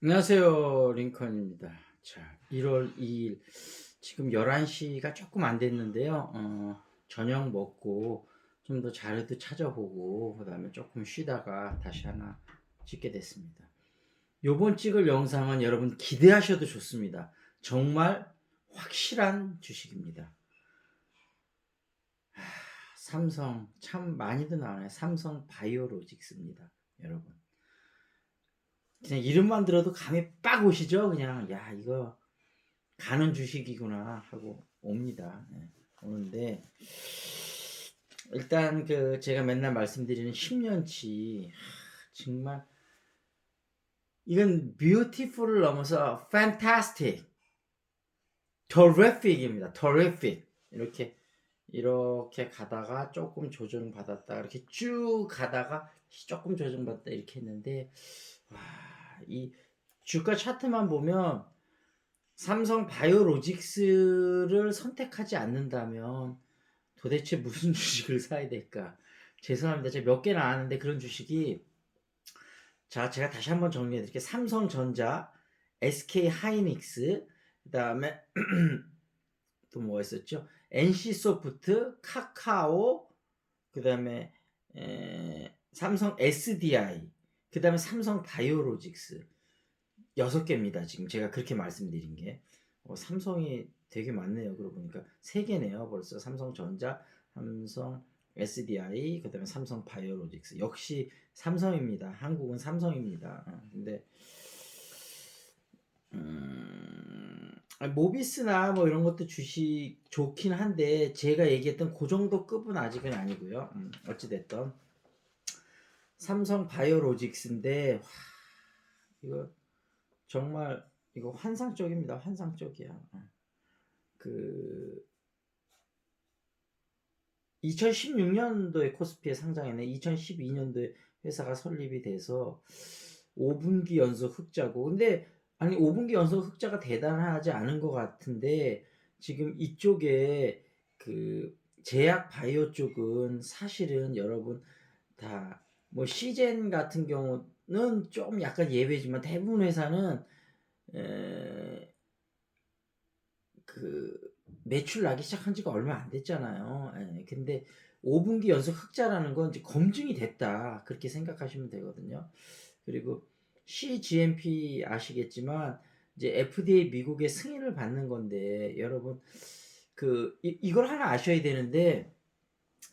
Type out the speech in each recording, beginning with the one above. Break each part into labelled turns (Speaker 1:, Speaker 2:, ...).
Speaker 1: 안녕하세요. 링컨입니다. 자, 1월 2일 지금 11시가 조금 안 됐는데요. 저녁 먹고 좀 더 자료도 찾아보고 그다음에 조금 쉬다가 다시 하나 찍게 됐습니다. 요번 찍을 영상은 여러분 기대하셔도 좋습니다. 정말 확실한 주식입니다. 삼성 참 많이도 나와요. 삼성 바이오로직스입니다. 여러분. 그냥 이름만 들어도 감이 빡 오시죠? 그냥 야 이거 가는 주식이구나 하고 옵니다. 예, 오는데 일단 그 제가 맨날 말씀드리는 10년치 정말 이건 beautiful을 넘어서 fantastic, terrific입니다. terrific 이렇게 가다가 조금 조정받았다 이렇게 쭉 가다가 조금 조정받았다 이렇게 했는데 와, 이 주가 차트만 보면 삼성 바이오로직스를 선택하지 않는다면 도대체 무슨 주식을 사야 될까? 죄송합니다. 제가 몇 개나 아는데 그런 주식이 자, 제가 다시 한번 정리해 드릴게요. 삼성전자, SK 하이닉스, 그다음에 또 뭐가 있었죠? NC소프트, 카카오, 그다음에 삼성 SDI, 그다음에 삼성 바이오로직스. 6개입니다. 지금 제가 그렇게 말씀드린 게. 삼성이 되게 많네요. 그러고 보니까 3개네요. 벌써 삼성전자, 삼성 SDI, 그다음에 삼성 바이오로직스. 역시 삼성입니다. 한국은 삼성입니다. 근데 모비스나 뭐 이런 것도 주식 좋긴 한데 제가 얘기했던 그 정도 급은 아직은 아니고요. 어찌 됐던 삼성 바이오로직스인데 이거 정말 이거 환상적입니다. 환상적이야. 그 2016년도에 코스피에 상장했네. 2012년도에 회사가 설립이 돼서 5분기 연속 흑자고. 근데 아니 5분기 연속 흑자가 대단하지 않은 것 같은데 지금 이쪽에 그 제약 바이오 쪽은 사실은 여러분 다 뭐 시젠 같은 경우는 좀 약간 예외지만 대부분 회사는 그 매출 나기 시작한 지가 얼마 안 됐잖아요. 예, 근데 5분기 연속 흑자라는 건 이제 검증이 됐다. 그렇게 생각하시면 되거든요. 그리고 CGMP 아시겠지만 이제 FDA 미국의 승인을 받는 건데 여러분 이걸 하나 아셔야 되는데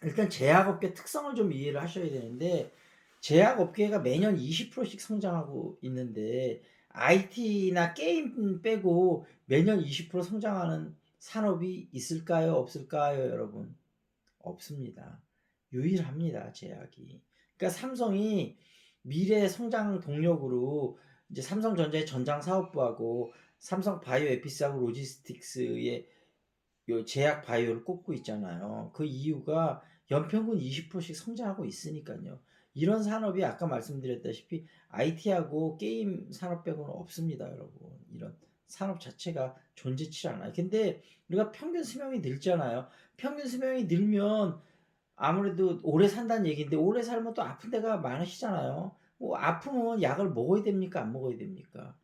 Speaker 1: 일단 제약업계 특성을 좀 이해를 하셔야 되는데 제약업계가 매년 20%씩 성장하고 있는데 IT나 게임 빼고 매년 20% 성장하는 산업이 있을까요? 없을까요, 여러분? 없습니다. 유일합니다, 제약이. 그러니까 삼성이 미래 성장 동력으로 이제 삼성전자의 전장 사업부하고 삼성 바이오 에피스하고 로지스틱스의 요 제약 바이오를 꼽고 있잖아요. 그 이유가 연평균 20%씩 성장하고 있으니까요. 이런 산업이 아까 말씀드렸다시피 IT하고 게임 산업 빼고는 없습니다, 여러분. 이런 산업 자체가 존재치 않아요. 근데 우리가 평균 수명이 늘잖아요. 평균 수명이 늘면 아무래도 오래 산다는 얘기인데 오래 살면 또 아픈 데가 많으시잖아요. 뭐 아프면 약을 먹어야 됩니까? 안 먹어야 됩니까?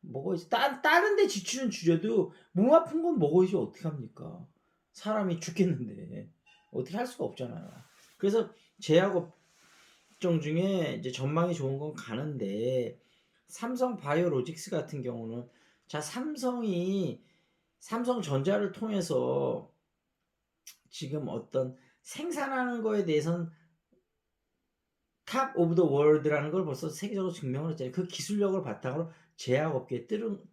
Speaker 1: 먹어야지. 다른 데 지출은 줄여도 몸 아픈 건 먹어야지 어떡합니까? 사람이 죽겠는데. 어떻게 할 수가 없잖아요. 그래서 제약 업종 중에 이제 전망이 좋은 건 가는데 삼성 바이오로직스 같은 경우는 자 삼성이 삼성전자를 통해서 지금 어떤 생산하는 거에 대해서는 탑 오브 더 월드라는 걸 벌써 세계적으로 증명을 했잖아요. 그 기술력을 바탕으로 제약업계에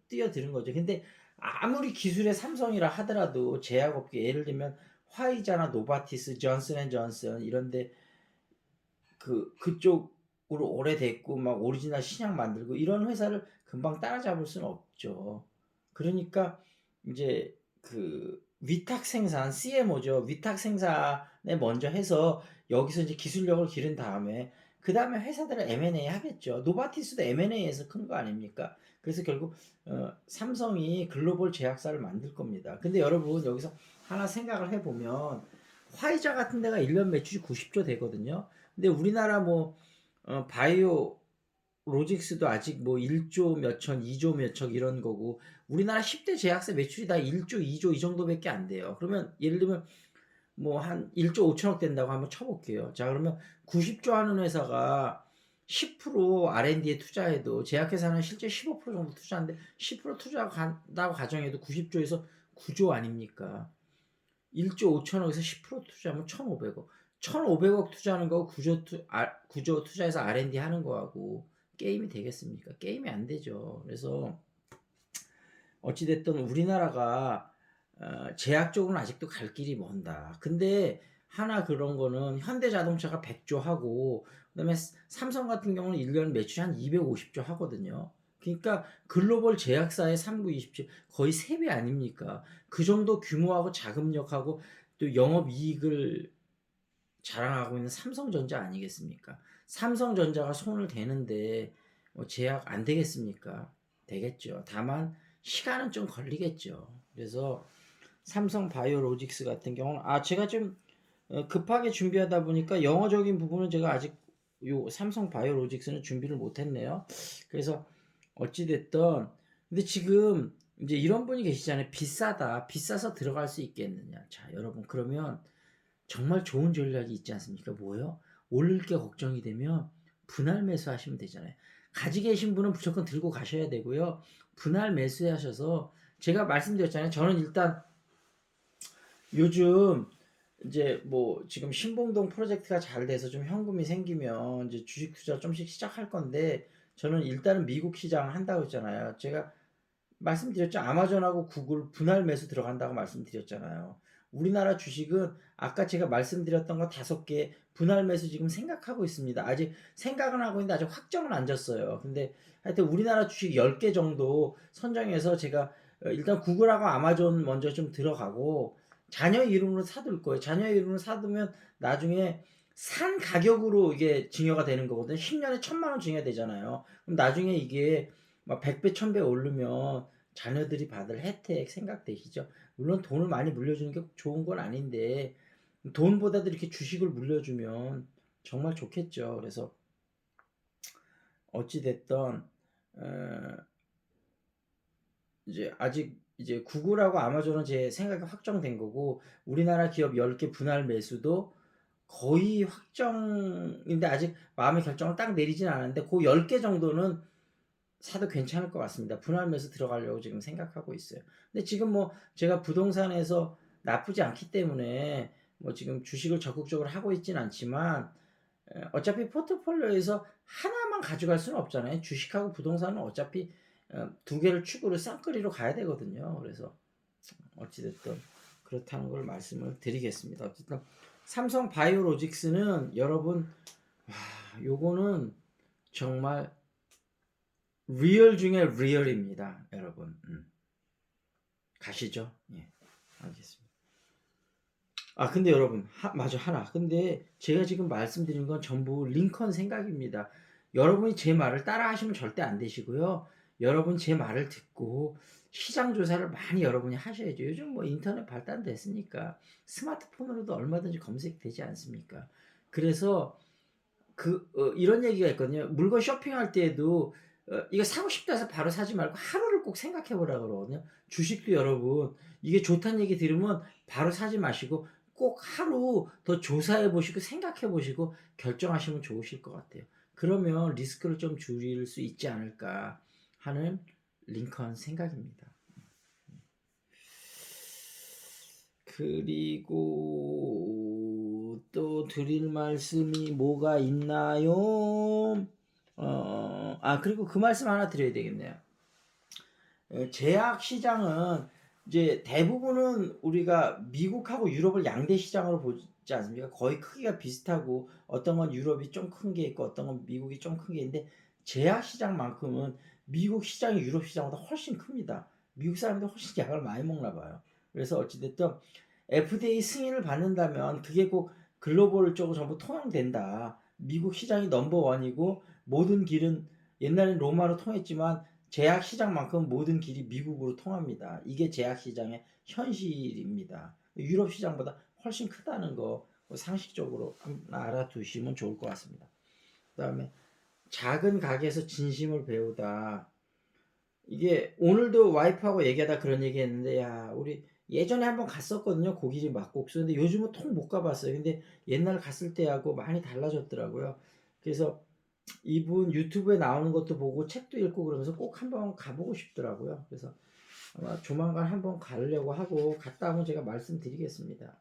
Speaker 1: 뛰어드는 거죠. 근데 아무리 기술의 삼성이라 하더라도 제약업계 예를 들면 화이자나 노바티스, 존슨앤존슨 이런데 그쪽으로 오래됐고 막 오리지널 신약 만들고 이런 회사를 금방 따라잡을 수는 없죠. 그러니까 이제 그 위탁 생산 CMO죠. 위탁 생산에 먼저 해서 여기서 이제 기술력을 기른 다음에 그 다음에 회사들을 M&A 하겠죠. 노바티스도 M&A에서 큰 거 아닙니까? 그래서 결국 삼성이 글로벌 제약사를 만들 겁니다. 근데 여러분 여기서 하나 생각을 해보면 화이자 같은 데가 1년 매출이 90조 되거든요. 근데 우리나라 뭐 바이오 로직스도 아직 뭐 1조 몇천, 2조 몇천 이런 거고 우리나라 10대 제약사 매출이 다 1조, 2조 이 정도밖에 안 돼요. 그러면 예를 들면 뭐 한 1조 5천억 된다고 한번 쳐볼게요. 자, 그러면 90조 하는 회사가 10% R&D에 투자해도 제약회사는 실제 15% 정도 투자하는데 10% 투자한다고 가정해도 90조에서 9조 아닙니까? 1조 5천억에서 10% 투자하면 1,500억. 1,500억 투자하는 거하고 9조 투자해서 R&D 하는 거하고 게임이 되겠습니까? 게임이 안 되죠. 그래서 어찌됐든 우리나라가 제약 쪽으로는 아직도 갈 길이 먼다. 근데 하나 그런 거는 현대자동차가 100조 하고 그다음에 삼성 같은 경우는 1년 매출이 한 250조 하거든요. 그러니까 글로벌 제약사의 3부 20조 거의 3배 아닙니까? 그 정도 규모하고 자금력하고 또 영업이익을 자랑하고 있는 삼성전자 아니겠습니까? 삼성전자가 손을 대는데 뭐 제약 안 되겠습니까? 되겠죠. 다만 시간은 좀 걸리겠죠. 그래서 삼성 바이오로직스 같은 경우는 제가 좀 급하게 준비하다 보니까 영어적인 부분은 제가 아직 요 삼성 바이오로직스는 준비를 못했네요. 그래서 어찌 됐든 근데 지금 이제 이런 분이 계시잖아요. 비싸다. 비싸서 들어갈 수 있겠느냐. 자, 여러분 그러면 정말 좋은 전략이 있지 않습니까? 뭐요? 오를 게 걱정이 되면 분할 매수하시면 되잖아요. 가지고 계신 분은 무조건 들고 가셔야 되고요. 분할 매수하셔서 제가 말씀드렸잖아요. 저는 일단 요즘 이제 뭐 지금 신봉동 프로젝트가 잘 돼서 좀 현금이 생기면 이제 주식 투자 좀씩 시작할 건데 저는 일단은 미국 시장 한다고 했잖아요. 제가 말씀드렸죠. 아마존하고 구글 분할 매수 들어간다고 말씀드렸잖아요. 우리나라 주식은 아까 제가 말씀드렸던 거 5개 분할 매수 지금 생각하고 있습니다. 아직 생각은 하고 있는데 아직 확정은 안 졌어요. 근데 하여튼 우리나라 주식 10개 정도 선정해서 제가 일단 구글하고 아마존 먼저 좀 들어가고 자녀 이름으로 사둘 거예요. 자녀 이름으로 사두면 나중에 산 가격으로 이게 증여가 되는 거거든요. 10년에 1,000만 원 증여되잖아요. 그럼 나중에 이게 막 100배, 1000배 오르면 자녀들이 받을 혜택 생각되시죠? 물론 돈을 많이 물려주는 게 좋은 건 아닌데 돈보다도 이렇게 주식을 물려주면 정말 좋겠죠. 그래서 어찌 됐던 이제 아직 이제 구글하고 아마존은 제 생각이 확정된 거고 우리나라 기업 10개 분할 매수도 거의 확정인데 아직 마음의 결정을 딱 내리진 않았는데 그 10개 정도는 사도 괜찮을 것 같습니다. 분할 매수 들어가려고 지금 생각하고 있어요. 근데 지금 뭐 제가 부동산에서 나쁘지 않기 때문에 뭐 지금 주식을 적극적으로 하고 있진 않지만 어차피 포트폴리오에서 하나만 가져갈 수는 없잖아요. 주식하고 부동산은 어차피 두 개를 축으로 쌍끌이로 가야 되거든요. 그래서 어찌됐든 그렇다는 걸 말씀을 드리겠습니다. 어쨌든 삼성 바이오로직스는 여러분 요거는 정말 리얼 중에 리얼입니다, 여러분. 가시죠. 예, 알겠습니다. 근데 여러분, 맞아, 하나. 근데 제가 지금 말씀드린 건 전부 링컨 생각입니다. 여러분이 제 말을 따라 하시면 절대 안 되시고요. 여러분 제 말을 듣고 시장 조사를 많이 여러분이 하셔야죠. 요즘 뭐 인터넷 발달됐으니까 스마트폰으로도 얼마든지 검색되지 않습니까? 그래서 이런 얘기가 있거든요. 물건 쇼핑할 때에도 이거 사고 싶다 해서 바로 사지 말고 하루를 꼭 생각해 보라 그러거든요. 주식도 여러분 이게 좋다는 얘기 들으면 바로 사지 마시고 꼭 하루 더 조사해 보시고 생각해 보시고 결정하시면 좋으실 것 같아요. 그러면 리스크를 좀 줄일 수 있지 않을까 하는 링컨 생각입니다. 그리고 또 드릴 말씀이 뭐가 있나요? 그리고 그 말씀 하나 드려야 되겠네요. 제약 시장은 이제 대부분은 우리가 미국하고 유럽을 양대 시장으로 보지 않습니까? 거의 크기가 비슷하고 어떤 건 유럽이 좀 큰 게 있고 어떤 건 미국이 좀 큰 게 있는데 제약 시장만큼은 미국 시장이 유럽 시장보다 훨씬 큽니다. 미국 사람들이 훨씬 약을 많이 먹나 봐요. 그래서 어찌됐든 FDA 승인을 받는다면 그게 꼭 글로벌 쪽으로 전부 통용된다. 미국 시장이 넘버원이고 모든 길은 옛날엔 로마로 통했지만 제약 시장만큼 모든 길이 미국으로 통합니다. 이게 제약 시장의 현실입니다. 유럽 시장보다 훨씬 크다는 거 상식적으로 알아두시면 좋을 것 같습니다. 그다음에 작은 가게에서 진심을 배우다. 이게 오늘도 와이프하고 얘기하다 그런 얘기 했는데, 야, 우리 예전에 한번 갔었거든요. 고기집 막국수. 근데 요즘은 통 못 가봤어요. 근데 옛날 갔을 때하고 많이 달라졌더라고요. 그래서 이분 유튜브에 나오는 것도 보고 책도 읽고 그러면서 꼭 한번 가보고 싶더라고요. 그래서 아마 조만간 한번 가려고 하고, 갔다 오면 제가 말씀드리겠습니다.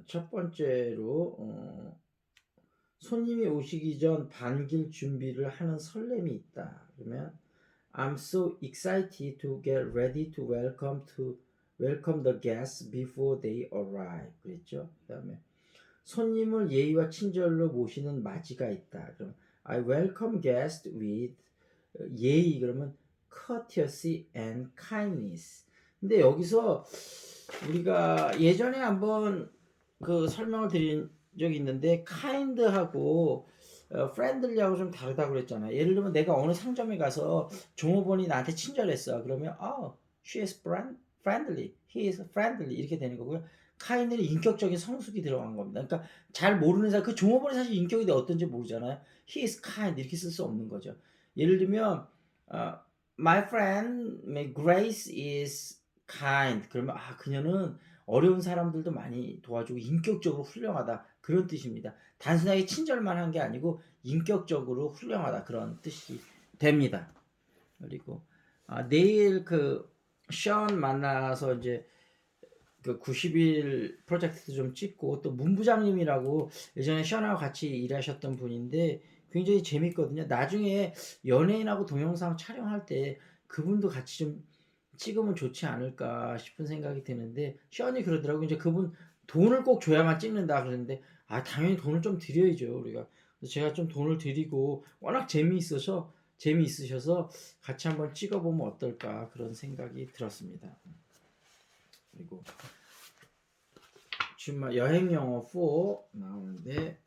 Speaker 1: 첫 번째로 손님이 오시기 전 반길 준비를 하는 설렘이 있다. 그러면 I'm so excited to get ready to welcome the guests before they arrive. 그랬죠. 그다음에 손님을 예의와 친절로 모시는 맞이가 있다. 그럼 I welcome guests with 예의 그러면 courtesy and kindness. 근데 여기서 우리가 예전에 한번 그 설명을 드린 적이 있는데 kind하고 friendly하고 좀 다르다고 그랬잖아요. 예를 들면 내가 어느 상점에 가서 종업원이 나한테 친절했어. 그러면 she is friendly, he is friendly 이렇게 되는 거고요. kind는 인격적인 성숙이 들어간 겁니다. 그러니까 잘 모르는 사람, 그 종업원이 사실 인격이 어떤지 모르잖아요. he is kind 이렇게 쓸 수 없는 거죠. 예를 들면 어, my friend Grace is kind 그러면 그녀는 어려운 사람들도 많이 도와주고 인격적으로 훌륭하다 그런 뜻입니다. 단순하게 친절만 한 게 아니고 인격적으로 훌륭하다 그런 뜻이 됩니다. 그리고 내일 션 만나서 이제 그 90일 프로젝트 좀 찍고 또 문부장님이라고 예전에 션하고 같이 일하셨던 분인데 굉장히 재밌거든요. 나중에 연예인하고 동영상 촬영할 때 그분도 같이 좀 찍으면 좋지 않을까 싶은 생각이 드는데 션이 그러더라고요. 이제 그분 돈을 꼭 줘야만 찍는다 그러는데 당연히 돈을 좀 드려야죠 우리가. 그래서 제가 좀 돈을 드리고 워낙 재미있으셔서 같이 한번 찍어보면 어떨까 그런 생각이 들었습니다. 그리고 지금 여행 영어 4 나오는데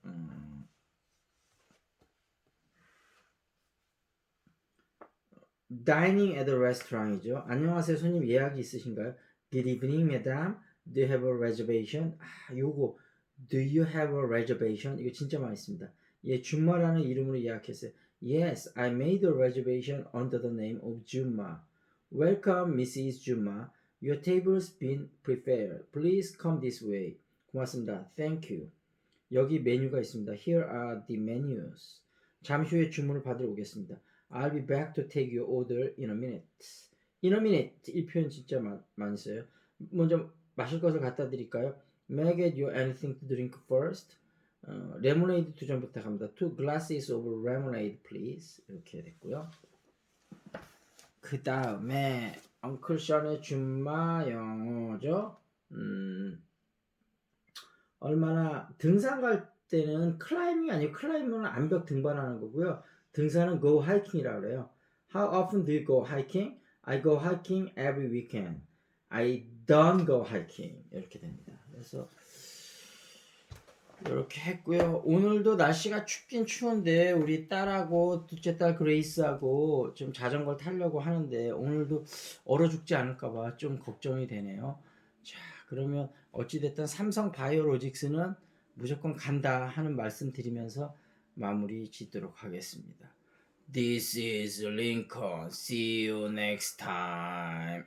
Speaker 1: dining at a restaurant이죠. 안녕하세요 손님 예약이 있으신가요? Good evening madam. Do you have a reservation? 요거 Do you have a reservation? 이거 진짜 많이 씁니다. 예, 준마라는 이름으로 예약했어요. Yes, I made a reservation under the name of Juma. Welcome, Mrs. Juma. Your table's been prepared. Please come this way. 고맙습니다. Thank you. 여기 메뉴가 있습니다. Here are the menus. 잠시 후에 주문을 받으러 오겠습니다. I'll be back to take your order in a minute. In a minute 이 표현 진짜 많이 써요. 먼저 마실 것을 갖다 드릴까요? May I get you anything to drink first? 레모네이드 2잔 부탁합니다. 2 glasses of lemonade please. 이렇게 됐고요. 그 다음에 엉클 션의 준마 영어죠. 얼마나 등산 갈 때는 클라이밍이 아니고 클라이밍은 암벽 등반하는 거고요. 등산은 go hiking이라고 그래요. How often do you go hiking? I go hiking every weekend. I don't go hiking. 이렇게 됩니다. 그래서 이렇게 했고요. 오늘도 날씨가 춥긴 추운데 우리 딸하고 둘째 딸 그레이스하고 좀 자전거를 타려고 하는데 오늘도 얼어 죽지 않을까봐 좀 걱정이 되네요. 자, 그러면 어찌됐든 삼성 바이오로직스는 무조건 간다 하는 말씀 드리면서 마무리 짓도록 하겠습니다. This is Lincoln. See you next time.